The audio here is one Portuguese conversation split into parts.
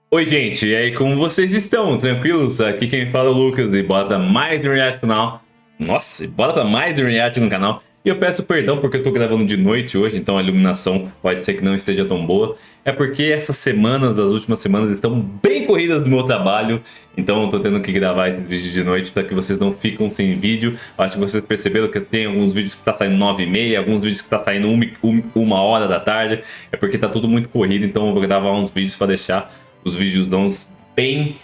Oi, gente, e aí, como vocês estão? Tranquilos? Aqui quem fala é o Lucas e bora pra mais um react no canal. Nossa, bora pra mais um react no canal. E eu peço perdão porque eu tô gravando de noite hoje, então a iluminação pode ser que não esteja tão boa. É porque essas semanas, as últimas semanas, estão bem corridas no meu trabalho, então eu tô tendo que gravar esse vídeo de noite para que vocês não fiquem sem vídeo. Acho que vocês perceberam que tem alguns vídeos que tá saindo 9h30, alguns vídeos que tá saindo 1 hora da tarde. É porque tá tudo muito corrido, então eu vou gravar uns vídeos para deixar os vídeos bem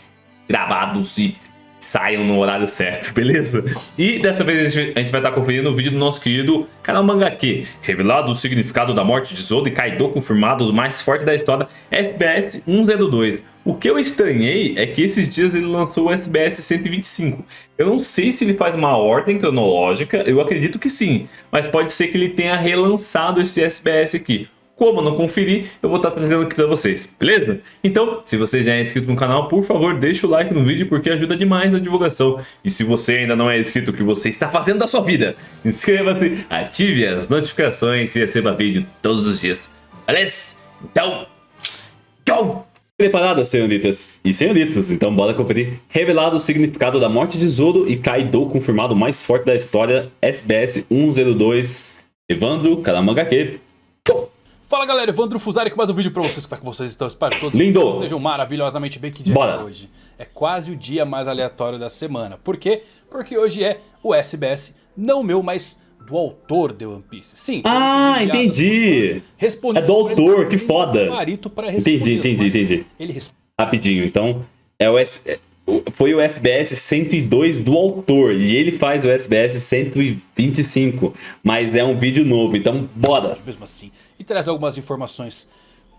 gravados e saiam no horário certo, beleza? E dessa vez a gente vai estar conferindo o vídeo do nosso querido canal Mangaqê. Revelado o significado da morte de Zoda e Kaido confirmado o mais forte da história, SBS 102. O que eu estranhei é que esses dias ele lançou o SBS 125. Eu não sei se ele faz uma ordem cronológica, eu acredito que sim, mas pode ser que ele tenha relançado esse SBS aqui. Como eu não conferi, eu vou estar trazendo aqui para vocês, beleza? Então, se você já é inscrito no canal, por favor, deixa o like no vídeo porque ajuda demais a divulgação. E se você ainda não é inscrito, o que você está fazendo da sua vida? Inscreva-se, ative as notificações e receba vídeo todos os dias, beleza? Então, go! Preparadas, senhoritas e senhoritos, então bora conferir. Revelado o significado da morte de Zoro e Kaido confirmado o mais forte da história, SBS 102, Evandro, canal Mangaqê. Fala galera, Evandro Fusari com mais um vídeo pra vocês. Como é que vocês estão? Espero que todos Lindo! vocês estejam maravilhosamente bem. Que dia é hoje? É quase o dia mais aleatório da semana. Por quê? Porque hoje é o SBS, não meu, mas do autor de One Piece. Sim. Entendi! Respondi É do autor, que foda! Entendi. Ele rapidinho, então foi o SBS 102 do autor e ele faz o SBS 125, mas é um vídeo novo, então bora! Mesmo assim, e traz algumas informações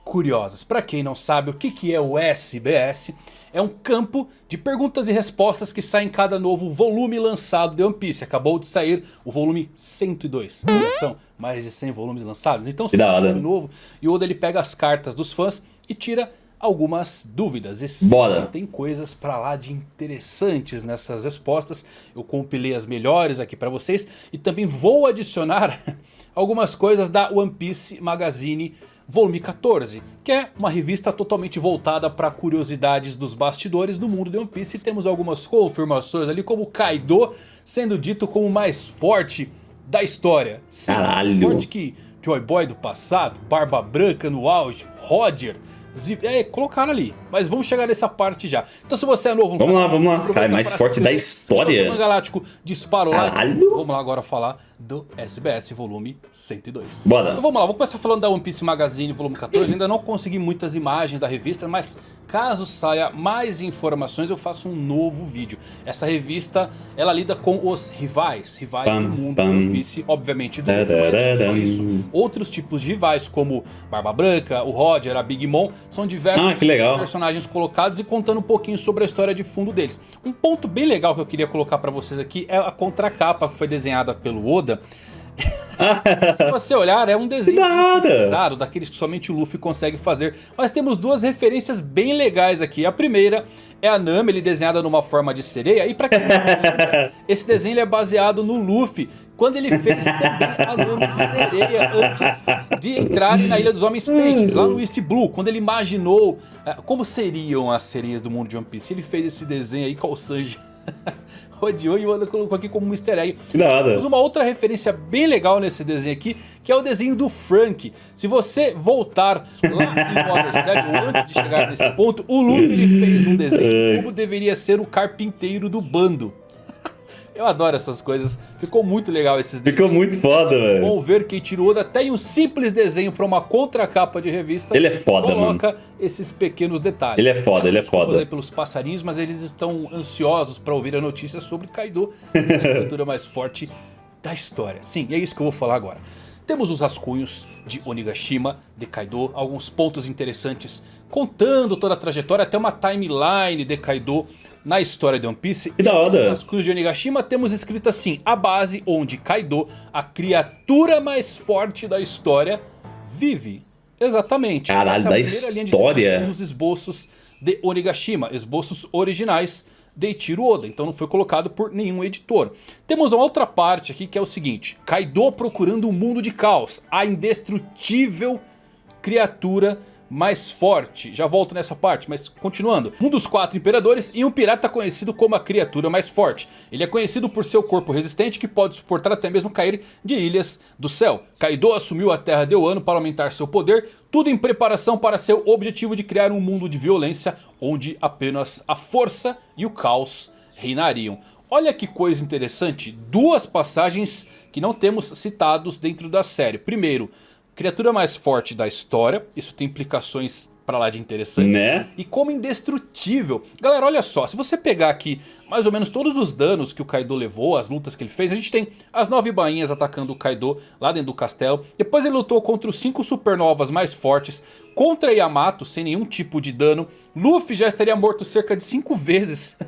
curiosas. Para quem não sabe o que é o SBS, é um campo de perguntas e respostas que sai em cada novo volume lançado de One Piece. Acabou de sair o volume 102. São mais de 100 volumes lançados, então se é um novo. E o Oda ele pega as cartas dos fãs e tira algumas dúvidas. E sim, tem coisas pra lá de interessantes nessas respostas. Eu compilei as melhores aqui pra vocês e também vou adicionar algumas coisas da One Piece Magazine volume 14, que é uma revista totalmente voltada para curiosidades dos bastidores do mundo de One Piece. E temos algumas confirmações ali, como Kaido sendo dito como o mais forte da história. Sim, mais forte que Joy Boy do passado, Barba Branca no auge, Roger. Colocaram ali, mas vamos chegar nessa parte já. Então se você é novo no canal, vamos lá. Cara, mais forte da história. Galáctico, dispara o like. Vamos lá agora falar do SBS volume 102. Bora. Então vamos lá, vou começar falando da One Piece Magazine volume 14. Ainda não consegui muitas imagens da revista, mas caso saia mais informações eu faço um novo vídeo. Essa revista, ela lida com os rivais do mundo do One Piece, obviamente do Luffy, mas não só isso. Outros tipos de rivais, como Barba Branca, o Roger, a Big Mom, são diversos personagens colocados e contando um pouquinho sobre a história de fundo deles. Um ponto bem legal que eu queria colocar pra vocês aqui é a contracapa que foi desenhada pelo Oda. Se você olhar, é um desenho utilizado, daqueles que somente o Luffy consegue fazer. Mas temos duas referências bem legais aqui. A primeira é a Nami, ele desenhada numa forma de sereia. E pra quem não sabe, esse desenho ele é baseado no Luffy, quando ele fez também a Nami sereia antes de entrarem na Ilha dos Homens Peixes, lá no East Blue. Quando ele imaginou como seriam as sereias do mundo de One Piece, ele fez esse desenho aí com o Sanji. Rodeou e o Oda colocou aqui como um easter egg. Temos uma outra referência bem legal nesse desenho aqui, que é o desenho do Frank. Se você voltar lá em Water 7, antes de chegar nesse ponto, o Luffy ele fez um desenho de como deveria ser o carpinteiro do bando. Eu adoro essas coisas, ficou muito legal esses desenhos. Ficou muito foda, velho. Bom ver que Eiichiro Oda até em um simples desenho para uma contracapa de revista, ele é foda, coloca esses pequenos detalhes. Ele é foda, ele é foda. Aí pelos passarinhos, mas eles estão ansiosos para ouvir a notícia sobre Kaido, a criatura mais forte da história. Sim, é isso que eu vou falar agora. Temos os rascunhos de Onigashima, de Kaido, alguns pontos interessantes contando toda a trajetória, até uma timeline de Kaido na história de One Piece. Que da hora. Nas cruzes de Onigashima temos escrito assim: a base onde Kaido, a criatura mais forte da história, vive. Exatamente. Caralho, da história. Nos esboços de Onigashima, esboços originais de Eiichiro Oda, então não foi colocado por nenhum editor. Temos uma outra parte aqui que é o seguinte: Kaido procurando um mundo de caos, a indestrutível criatura mais forte? Já volto nessa parte, mas continuando. Um dos 4 imperadores e um pirata conhecido como a criatura mais forte. Ele é conhecido por seu corpo resistente que pode suportar até mesmo cair de ilhas do céu. Kaido assumiu a terra de Wano para aumentar seu poder, tudo em preparação para seu objetivo de criar um mundo de violência onde apenas a força e o caos reinariam. Olha que coisa interessante, 2 passagens que não temos citados dentro da série. Primeiro, criatura mais forte da história, isso tem implicações pra lá de interessantes, né? E como indestrutível. Galera, olha só, se você pegar aqui mais ou menos todos os danos que o Kaido levou, as lutas que ele fez, a gente tem as 9 bainhas atacando o Kaido lá dentro do castelo. Depois ele lutou contra os 5 supernovas mais fortes, contra Yamato sem nenhum tipo de dano. Luffy já estaria morto cerca de 5 vezes.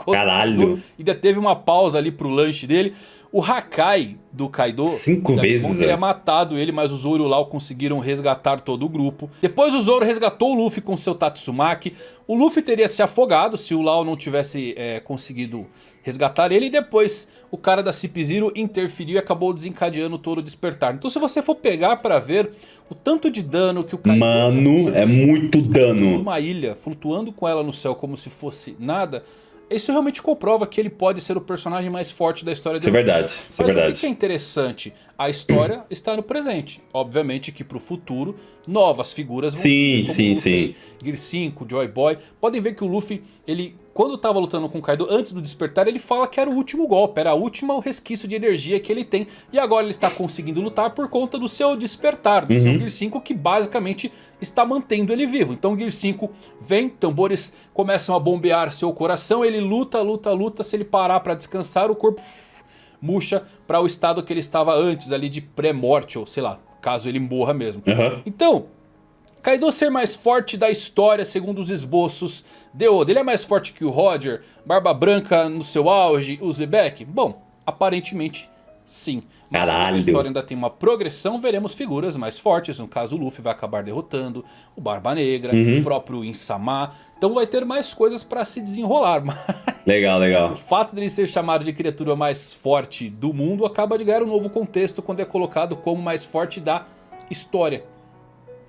Caralho. Ainda teve uma pausa ali pro lanche dele. O Hakai do Kaido 5 vezes, teria matado ele, mas os Zoro e o Lau conseguiram resgatar todo o grupo. Depois o Zoro resgatou o Luffy com seu Tatsumaki. O Luffy teria se afogado se o Lau não tivesse conseguido resgatar ele. E depois o cara da Cip Zero interferiu e acabou desencadeando todo o despertar. Então se você for pegar pra ver o tanto de dano que o Kaido... Mano, é muito dano. Uma ilha, flutuando com ela no céu como se fosse nada... Isso realmente comprova que ele pode ser o personagem mais forte da história dele. Isso é verdade, isso é verdade. O que é interessante? A história está no presente. Obviamente que pro futuro, novas figuras vão vir, sim. Gear 5, Joy Boy. Podem ver que o Luffy, ele... Quando estava lutando com o Kaido antes do despertar, ele fala que era o último golpe, era o resquício de energia que ele tem. E agora ele está conseguindo lutar por conta do seu despertar, do seu Gear 5, que basicamente está mantendo ele vivo. Então o Gear 5 vem, tambores começam a bombear seu coração, ele luta, se ele parar para descansar, o corpo murcha para o estado que ele estava antes, ali de pré-morte, ou sei lá, caso ele morra mesmo. Então... Kaido ser mais forte da história, segundo os esboços de Oda. Ele é mais forte que o Roger, Barba Branca no seu auge, o Zebek? Bom, aparentemente sim. Mas como a história ainda tem uma progressão, veremos figuras mais fortes. No caso, o Luffy vai acabar derrotando o Barba Negra, o próprio Insama. Então vai ter mais coisas para se desenrolar. Mas legal. O fato dele ser chamado de criatura mais forte do mundo acaba de ganhar um novo contexto quando é colocado como mais forte da história.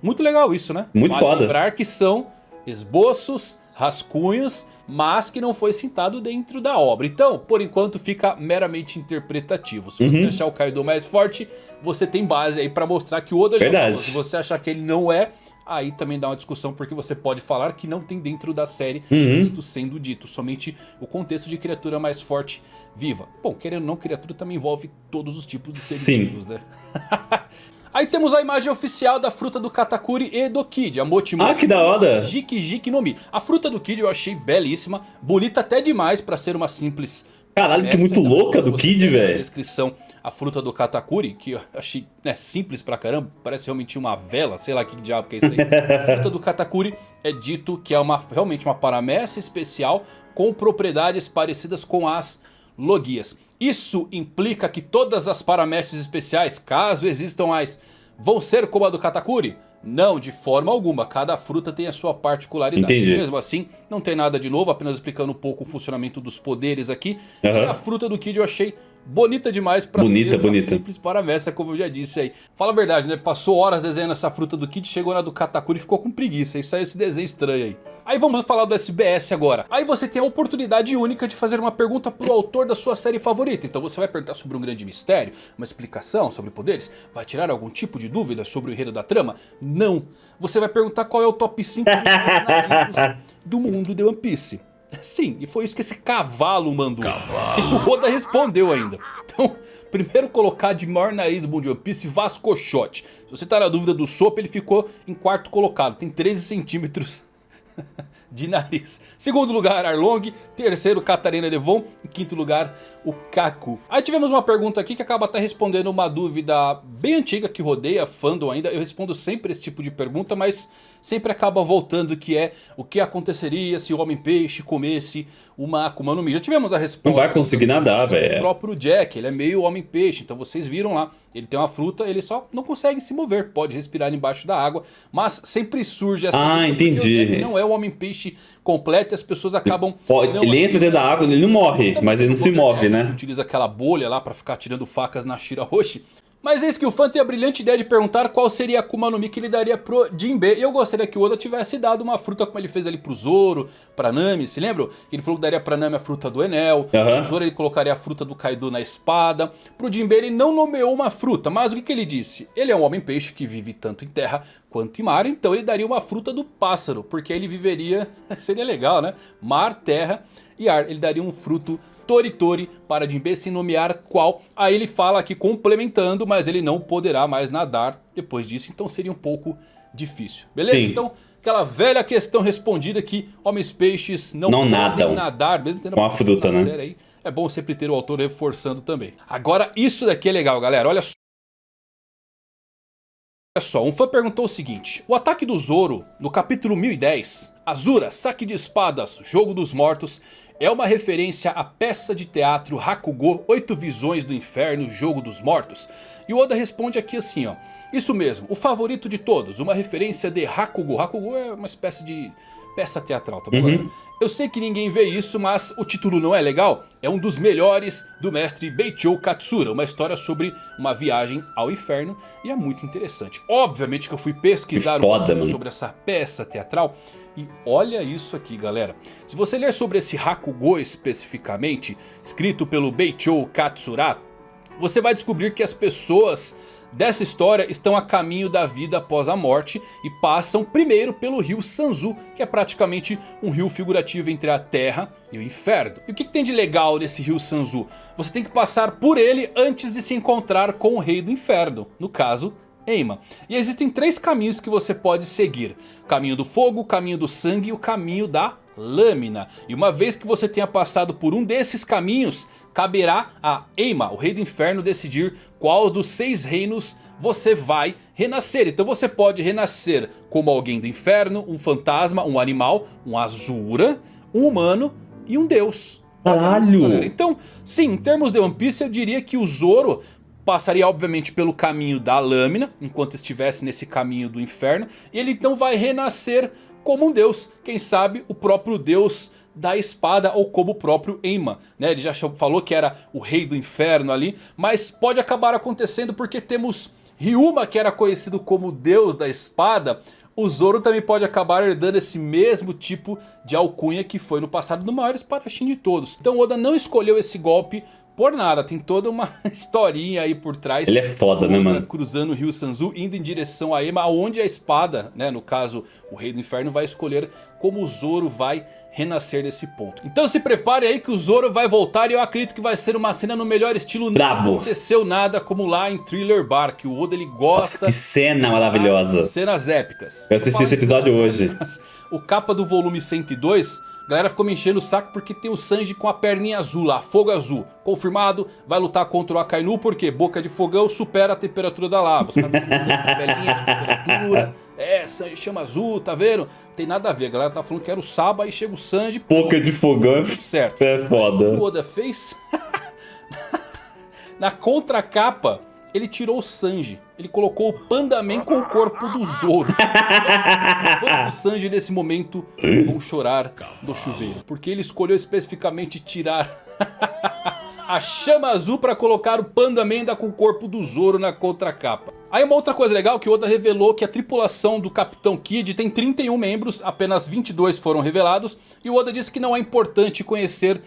Muito legal isso, né? Muito foda. Lembrar que são esboços, rascunhos, mas que não foi citado dentro da obra. Então, por enquanto, fica meramente interpretativo. Se você achar o Kaido mais forte, você tem base aí pra mostrar que o Oda já falou. Se você achar que ele não é, aí também dá uma discussão, porque você pode falar que não tem dentro da série isto sendo dito. Somente o contexto de criatura mais forte viva. Bom, querendo ou não, criatura também envolve todos os tipos de seres vivos, né? Aí temos a imagem oficial da fruta do Katakuri e do Kid, a Mochimochi. Que da hora! Jiki no Mi. A fruta do Kid eu achei belíssima, bonita até demais pra ser uma simples... Caralho, que muito louca do Kid, velho. Descrição, a fruta do Katakuri, que eu achei simples pra caramba, parece realmente uma vela, sei lá que diabo que é isso aí. A fruta do Katakuri é dito que é realmente uma paramécia especial com propriedades parecidas com as Logias. Isso implica que todas as paramécias especiais, caso existam mais, vão ser como a do Katakuri? Não, de forma alguma. Cada fruta tem a sua particularidade. Entendi. Mesmo assim, não tem nada de novo, apenas explicando um pouco o funcionamento dos poderes aqui. E a fruta do Kid eu achei bonita demais pra ser uma simples paramécia, como eu já disse aí. Fala a verdade, né? Passou horas desenhando essa fruta do Kid, chegou na do Katakuri e ficou com preguiça. E saiu esse desenho estranho aí. Aí vamos falar do SBS agora. Aí você tem a oportunidade única de fazer uma pergunta pro autor da sua série favorita. Então você vai perguntar sobre um grande mistério, uma explicação sobre poderes, vai tirar algum tipo de dúvida sobre o enredo da trama? Não. Você vai perguntar qual é o top 5 do mundo de One Piece. Sim, e foi isso que esse cavalo mandou. E o Oda respondeu ainda. Então, primeiro colocar de maior nariz do mundo de One Piece, Vasco Shot. Se você tá na dúvida do Sop, ele ficou em quarto colocado. Tem 13 centímetros de nariz. Segundo lugar, Arlong. Terceiro, Catarina Devon. Em quinto lugar, o Kaku. Aí tivemos uma pergunta aqui que acaba até respondendo uma dúvida bem antiga que rodeia fandom ainda. Eu respondo sempre esse tipo de pergunta, mas sempre acaba voltando, que é o que aconteceria se o Homem-Peixe comesse uma Akuma no Mi. Já tivemos a resposta. Não vai conseguir nadar, velho. O próprio Jack, ele é meio Homem-Peixe, então vocês viram lá. Ele tem uma fruta, ele só não consegue se mover, pode respirar embaixo da água, mas sempre surge essa... entendi. Ele não é o Homem-Peixe completo e as pessoas acabam... Ele entra dentro da água, ele não morre, mas ele não se move, né? Utiliza aquela bolha lá pra ficar tirando facas na Shirahoshi. Mas eis que o fã tem a brilhante ideia de perguntar qual seria a Akuma no Mi que ele daria pro Jinbe. E eu gostaria que o Oda tivesse dado uma fruta como ele fez ali pro Zoro, pra Nami, se lembram? Ele falou que daria pra Nami a fruta do Enel, pro Zoro ele colocaria a fruta do Kaido na espada. Pro Jinbe ele não nomeou uma fruta, mas o que ele disse? Ele é um homem peixe que vive tanto em terra quanto em mar, então ele daria uma fruta do pássaro, porque aí ele viveria, seria legal, né? Mar, terra e ar, ele daria um fruto Tori Tori para Jinbe sem nomear qual. Aí ele fala aqui complementando, mas ele não poderá mais nadar depois disso, então seria um pouco difícil. Beleza? Sim. Então, aquela velha questão respondida que homens peixes não podem nadar, mesmo tendo uma fruta, né? Aí. É bom sempre ter o autor reforçando também. Agora, isso daqui é legal, galera. Olha só, um fã perguntou o seguinte: o ataque do Zoro no capítulo 1010, Azura, saque de espadas, jogo dos mortos, é uma referência à peça de teatro Hakugo, 8 visões do inferno, jogo dos mortos? E o Oda responde aqui assim, ó: isso mesmo, o favorito de todos, uma referência de Hakugo. Hakugo é uma espécie de peça teatral, tá bom? Eu sei que ninguém vê isso, mas o título não é legal? É um dos melhores do mestre Beichou Katsura, uma história sobre uma viagem ao inferno, e é muito interessante. Obviamente que eu fui pesquisar um pouco sobre essa peça teatral, e olha isso aqui, galera. Se você ler sobre esse Hakugo especificamente, escrito pelo Beichou Katsura, você vai descobrir que as pessoas dessa história estão a caminho da vida após a morte e passam primeiro pelo rio Sanzu, que é praticamente um rio figurativo entre a terra e o inferno. E o que tem de legal nesse rio Sanzu? Você tem que passar por ele antes de se encontrar com o rei do inferno, no caso, Enma. E existem 3 caminhos que você pode seguir: o caminho do fogo, o caminho do sangue e o caminho da lâmina. E uma vez que você tenha passado por um desses caminhos, caberá a Enma, o rei do inferno, decidir qual dos 6 reinos você vai renascer. Então você pode renascer como alguém do inferno, um fantasma, um animal, um Azura, um humano e um deus. Caralho! Então, sim, em termos de One Piece, eu diria que o Zoro passaria obviamente pelo caminho da lâmina, enquanto estivesse nesse caminho do inferno. E ele então vai renascer como um deus, quem sabe o próprio deus da espada, ou como o próprio Enma, né? Ele já falou que era o rei do inferno ali, mas pode acabar acontecendo porque temos Ryuma, que era conhecido como o deus da espada. O Zoro também pode acabar herdando esse mesmo tipo de alcunha que foi no passado do maior espadachim de todos. Então Oda não escolheu esse golpe por nada, tem toda uma historinha aí por trás. Ele é foda, né, mano? Cruzando o rio Sanzu, indo em direção a Enma, onde a espada, né, no caso o rei do inferno, vai escolher como o Zoro vai renascer desse ponto. Então se prepare aí que o Zoro vai voltar, e eu acredito que vai ser uma cena no melhor estilo. Brabo. Não aconteceu nada como lá em Thriller Bark. O Oda ele gosta. Nossa, que cena maravilhosa. Cenas épicas. Eu assisti esse episódio hoje. O capa do volume 102... a galera ficou me enchendo o saco porque tem o Sanji com a perninha azul lá, fogo azul. Confirmado, vai lutar contra o Akainu porque boca de fogão supera a temperatura da lava. Os caras ficam com tabelinha de temperatura. Sanji chama azul, tá vendo? Não tem nada a ver, a galera tá falando que era o Saba, aí chega o Sanji. Boca de fogão, certo. É foda. O Oda fez? Na contracapa, ele tirou o Sanji. Ele colocou o Pandaman com o corpo do Zoro. Os fãs do Sanji nesse momento vão chorar no chuveiro, porque ele escolheu especificamente tirar a chama azul para colocar o Pandaman com o corpo do Zoro na contracapa. Aí uma outra coisa legal que o Oda revelou que a tripulação do Capitão Kid tem 31 membros, apenas 22 foram revelados. E o Oda disse que não é importante conhecer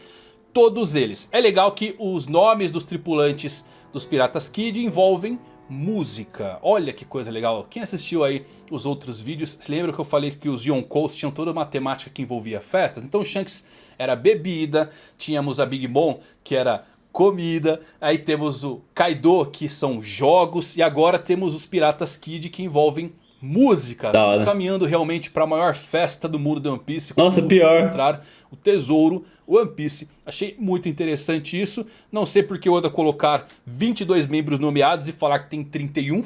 todos eles. É legal que os nomes dos tripulantes dos Piratas Kid envolvem música. Olha que coisa legal. Quem assistiu aí os outros vídeos, se lembra que eu falei que os Yonkous tinham toda uma temática que envolvia festas? Então o Shanks era bebida, tínhamos a Big Mom que era comida, aí temos o Kaido que são jogos, e agora temos os Piratas Kid que envolvem música, caminhando realmente para a maior festa do mundo do One Piece. Nossa, pior. Encontrar o tesouro One Piece. Achei muito interessante isso. Não sei porque o Oda colocar 22 membros nomeados e falar que tem 31.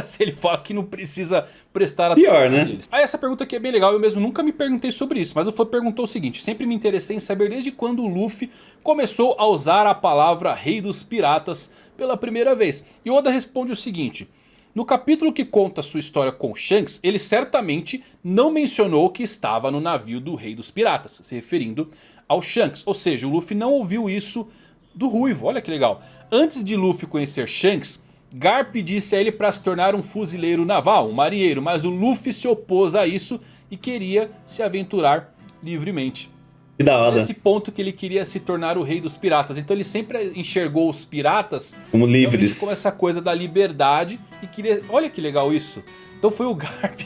Se ele fala que não precisa prestar atenção pior, né? neles. Aí essa pergunta aqui é bem legal. Eu mesmo nunca me perguntei sobre isso, mas o fã perguntou o seguinte: sempre me interessei em saber desde quando o Luffy começou a usar a palavra Rei dos Piratas pela primeira vez. E o Oda responde o seguinte: no capítulo que conta sua história com Shanks, ele certamente não mencionou que estava no navio do Rei dos Piratas, se referindo ao Shanks. Ou seja, o Luffy não ouviu isso do Ruivo, olha que legal. Antes de Luffy conhecer Shanks, Garp disse a ele para se tornar um fuzileiro naval, um marinheiro, mas o Luffy se opôs a isso e queria se aventurar livremente. Que da hora. Nesse ponto que ele queria se tornar o rei dos piratas. Então ele sempre enxergou os piratas como livres, como essa coisa da liberdade e queria... Olha que legal isso. Então foi o Garp.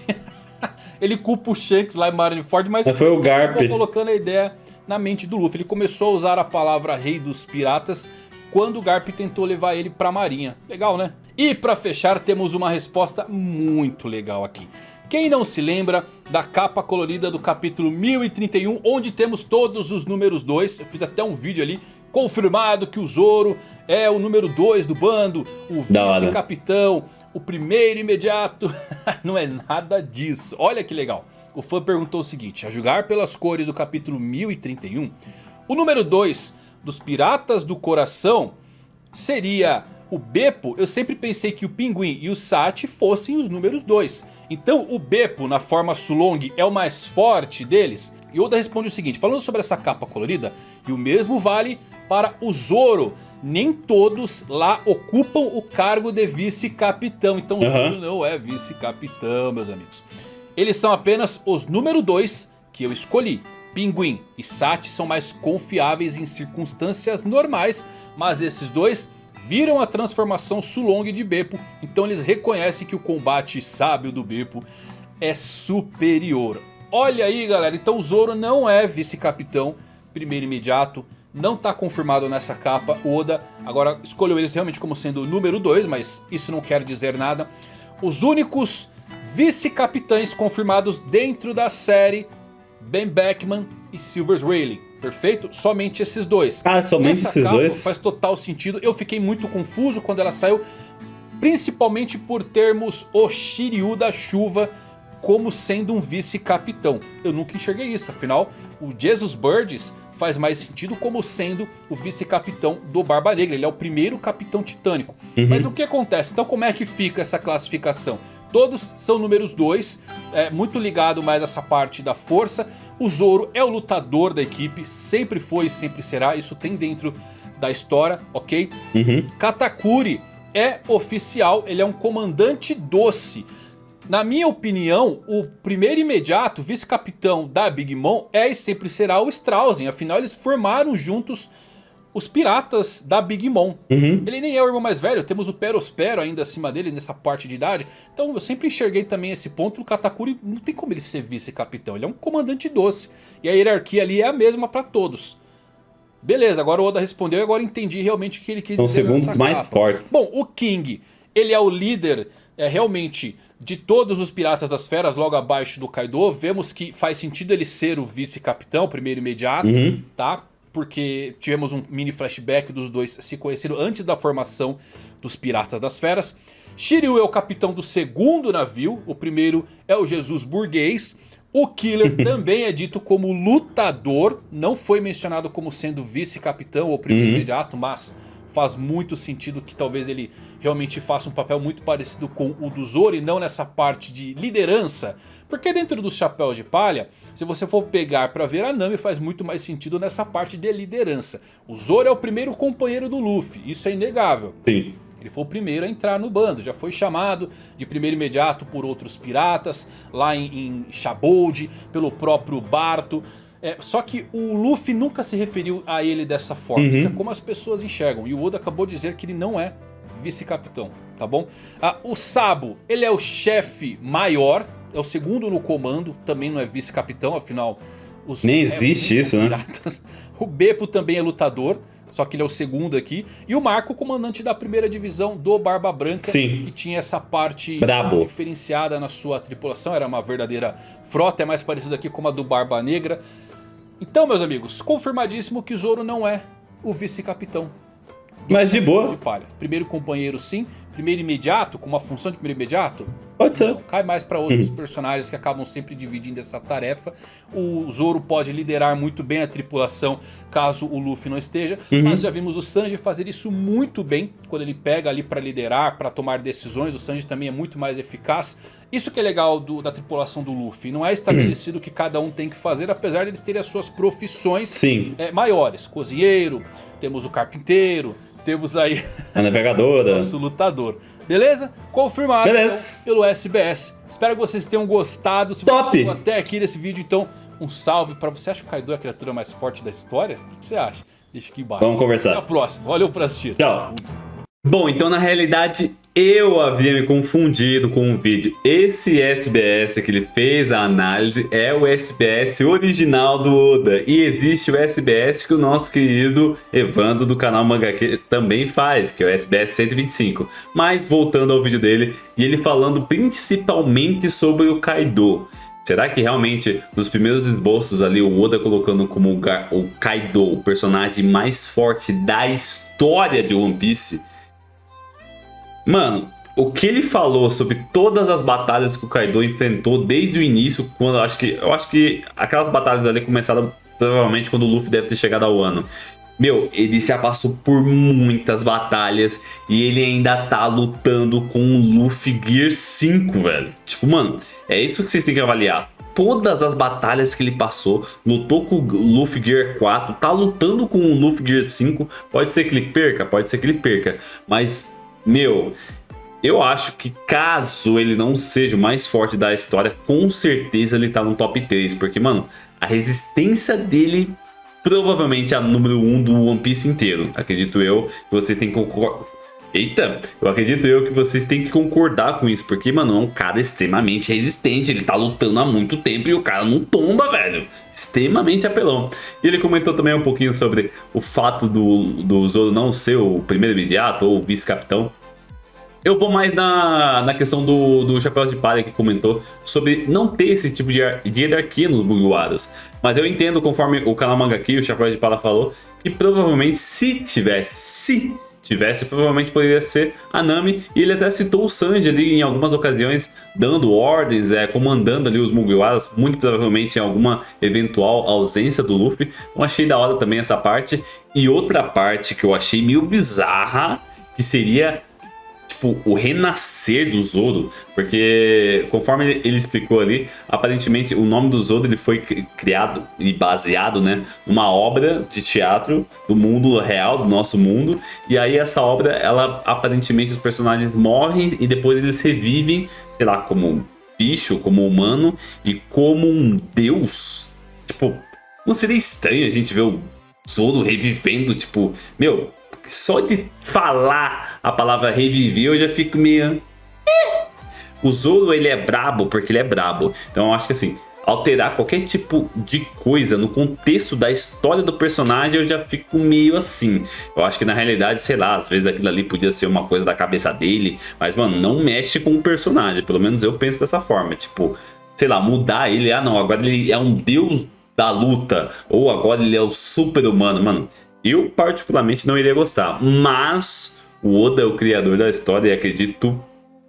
Ele culpa o Shanks lá em Marineford, mas foi o Garp colocando a ideia na mente do Luffy. Ele começou a usar a palavra rei dos piratas quando o Garp tentou levar ele pra marinha. Legal, né? E pra fechar temos uma resposta muito legal aqui. Quem não se lembra da capa colorida do capítulo 1031, onde temos todos os números 2. Eu fiz até um vídeo ali, confirmado que o Zoro é o número 2 do bando, o vice-capitão, o primeiro imediato. Não é nada disso. Olha que legal. O fã perguntou o seguinte: a julgar pelas cores do capítulo 1031, o número 2 dos Piratas do Coração seria o Beppo. Eu sempre pensei que o Pinguim e o Sati fossem os números 2. Então o Beppo na forma Sulong é o mais forte deles? E Oda responde o seguinte, falando sobre essa capa colorida: e o mesmo vale para o Zoro. Nem todos lá ocupam o cargo de vice-capitão. Então o Zoro não é vice-capitão, meus amigos. Eles são apenas os número 2 que eu escolhi. Pinguim e Sati são mais confiáveis em circunstâncias normais, mas esses dois viram a transformação Sulong de Beppo, então eles reconhecem que o combate sábio do Beppo é superior. Olha aí, galera, então o Zoro não é vice-capitão, primeiro imediato, não está confirmado nessa capa. O Oda agora escolheu eles realmente como sendo o número 2, mas isso não quer dizer nada. Os únicos vice-capitães confirmados dentro da série: Ben Beckman e Silvers Rayleigh. Perfeito? Somente esses dois. Ah, somente esses dois? Faz total sentido. Eu fiquei muito confuso quando ela saiu, principalmente por termos o Shiryu da Chuva como sendo um vice-capitão. Eu nunca enxerguei isso, afinal o Jesus Burgess faz mais sentido como sendo o vice-capitão do Barba Negra. Ele é o primeiro capitão titânico. Mas o que acontece? Então como é que fica essa classificação? Todos são números 2, muito ligado mais a essa parte da força. O Zoro é o lutador da equipe, sempre foi e sempre será, isso tem dentro da história, ok? Katakuri é oficial, ele é um comandante doce. Na minha opinião, o primeiro imediato, vice-capitão da Big Mom é e sempre será o Strausen. Afinal eles formaram juntos os piratas da Big Mom. Ele nem é o irmão mais velho, temos o Perospero ainda acima dele nessa parte de idade. Então eu sempre enxerguei também esse ponto. O Katakuri não tem como ele ser vice-capitão, ele é um comandante doce. E a hierarquia ali é a mesma para todos. Beleza, agora o Oda respondeu e agora entendi realmente o que ele quis dizer. São segundos mais fortes. Bom, o King, ele é o líder realmente de todos os Piratas das Feras, logo abaixo do Kaido. Vemos que faz sentido ele ser o vice-capitão, primeiro imediato, tá? Porque tivemos um mini flashback dos dois se conheceram antes da formação dos Piratas das Feras. Shiryu é o capitão do segundo navio, o primeiro é o Jesus Burguês. O Killer também é dito como lutador, não foi mencionado como sendo vice-capitão ou primeiro imediato, mas faz muito sentido que talvez ele realmente faça um papel muito parecido com o do Zoro e não nessa parte de liderança. Porque dentro dos Chapéus de Palha, se você for pegar pra ver, a Nami faz muito mais sentido nessa parte de liderança. O Zoro é o primeiro companheiro do Luffy, isso é inegável. Sim. Ele foi o primeiro a entrar no bando, já foi chamado de primeiro imediato por outros piratas, lá em Shabold, pelo próprio Barto. Só que o Luffy nunca se referiu a ele dessa forma, isso é como as pessoas enxergam. E o Oda acabou de dizer que ele não é vice-capitão, tá bom? O Sabo, ele é o chefe maior, é o segundo no comando, também não é vice-capitão, afinal... Nem existe isso, né? O Beppo também é lutador, só que ele é o segundo aqui. E o Marco, comandante da primeira divisão do Barba Branca. Sim. Que tinha essa parte brabo, diferenciada na sua tripulação. Era uma verdadeira frota, é mais parecida aqui com a do Barba Negra. Então, meus amigos, confirmadíssimo que Zoro não é o vice-capitão. Mas de boa. De Palha. Primeiro companheiro sim, primeiro imediato, com uma função de primeiro imediato. Pode ser. Não, cai mais para outros personagens que acabam sempre dividindo essa tarefa. O Zoro pode liderar muito bem a tripulação caso o Luffy não esteja. Mas já vimos o Sanji fazer isso muito bem. Quando ele pega ali para liderar, para tomar decisões. O Sanji também é muito mais eficaz. Isso que é legal da tripulação do Luffy. Não é estabelecido o que cada um tem que fazer, apesar de eles terem as suas profissões maiores. Cozinheiro, temos o carpinteiro, temos aí A navegadora. nosso lutador. Beleza? Confirmado Beleza. então, pelo SBS. Espero que vocês tenham gostado. Se Top! você chegou até aqui nesse vídeo, então um salve pra você. Acha que o Kaido é a criatura mais forte da história? O que você acha? Deixa aqui embaixo. Vamos conversar. Até a próxima. Valeu por assistir. Tchau. Bom, então na realidade eu havia me confundido com o vídeo. Esse SBS que ele fez a análise é o SBS original do Oda. E existe o SBS que o nosso querido Evandro do canal Mangaka também faz, que é o SBS 125. Mas voltando ao vídeo dele, e ele falando principalmente sobre o Kaido. Será que realmente nos primeiros esboços ali o Oda colocando como o Kaido, o personagem mais forte da história de One Piece? Mano, o que ele falou sobre todas as batalhas que o Kaido enfrentou desde o início, quando eu acho que aquelas batalhas ali começaram provavelmente quando o Luffy deve ter chegado ao Wano. Meu, ele já passou por muitas batalhas e ele ainda tá lutando com o Luffy Gear 5, velho. Tipo, mano, é isso que vocês têm que avaliar. Todas as batalhas que ele passou, lutou com o Luffy Gear 4, tá lutando com o Luffy Gear 5. Pode ser que ele perca, pode ser que ele perca, mas... Meu, eu acho que caso ele não seja o mais forte da história, com certeza ele tá no top 3. Porque, mano, a resistência dele provavelmente é a número 1 do One Piece inteiro. Acredito eu que você tem que concordar. Eita, eu acredito eu que vocês têm que concordar com isso. Porque, mano, é um cara extremamente resistente. Ele tá lutando há muito tempo e o cara não tomba, velho. Extremamente apelão. E ele comentou também um pouquinho sobre o fato do Zoro não ser o primeiro imediato ou o vice-capitão. Eu vou mais na questão do Chapéu de Palha que comentou sobre não ter esse tipo de hierarquia nos Mugiwaras. Mas eu entendo, conforme o canal Mangaka e o Chapéu de Palha falou, que provavelmente se tivesse, provavelmente poderia ser a Nami. E ele até citou o Sanji ali em algumas ocasiões, dando ordens, comandando ali os Mugiwaras, muito provavelmente em alguma eventual ausência do Luffy. Então achei da hora também essa parte. E outra parte que eu achei meio bizarra, que seria... tipo, o renascer do Zoro, porque conforme ele explicou ali, aparentemente o nome do Zoro ele foi criado e baseado, né, numa obra de teatro do mundo real, do nosso mundo, e aí essa obra, ela aparentemente os personagens morrem e depois eles revivem, sei lá, como bicho, como humano e como um deus. Tipo, não seria estranho a gente ver o Zoro revivendo, tipo, meu... Só de falar a palavra reviver eu já fico meio... O Zoro ele é brabo porque ele é brabo. Então eu acho que assim, alterar qualquer tipo de coisa no contexto da história do personagem eu já fico meio assim. Eu acho que na realidade, sei lá, às vezes aquilo ali podia ser uma coisa da cabeça dele. Mas mano, não mexe com o personagem. Pelo menos eu penso dessa forma. Tipo, sei lá, mudar ele. Ah não, agora ele é um deus da luta. Ou agora ele é o super humano. Mano... Eu particularmente não iria gostar, mas o Oda é o criador da história e acredito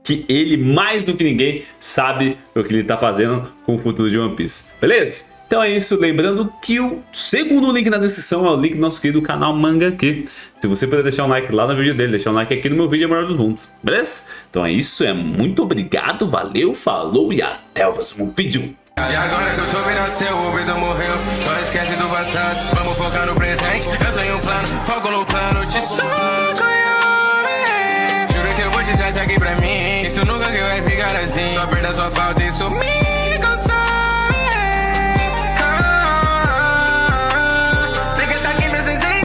que ele, mais do que ninguém, sabe o que ele tá fazendo com o futuro de One Piece. Beleza? Então é isso, lembrando que o segundo link na descrição é o link do nosso querido canal Mangaka. Se você puder deixar um like lá no vídeo dele, deixar um like aqui no meu vídeo, é o melhor dos mundos, beleza? Então é isso, muito obrigado, valeu, falou e até o próximo vídeo. E agora que eu tô virando seu, o Obedo morreu. Só esquece do passado, vamos focar no presente. Eu tenho um plano, foco no plano, te soco e juro que eu vou te trazer aqui pra mim. Isso nunca que vai ficar assim. Só perda, só falta, isso me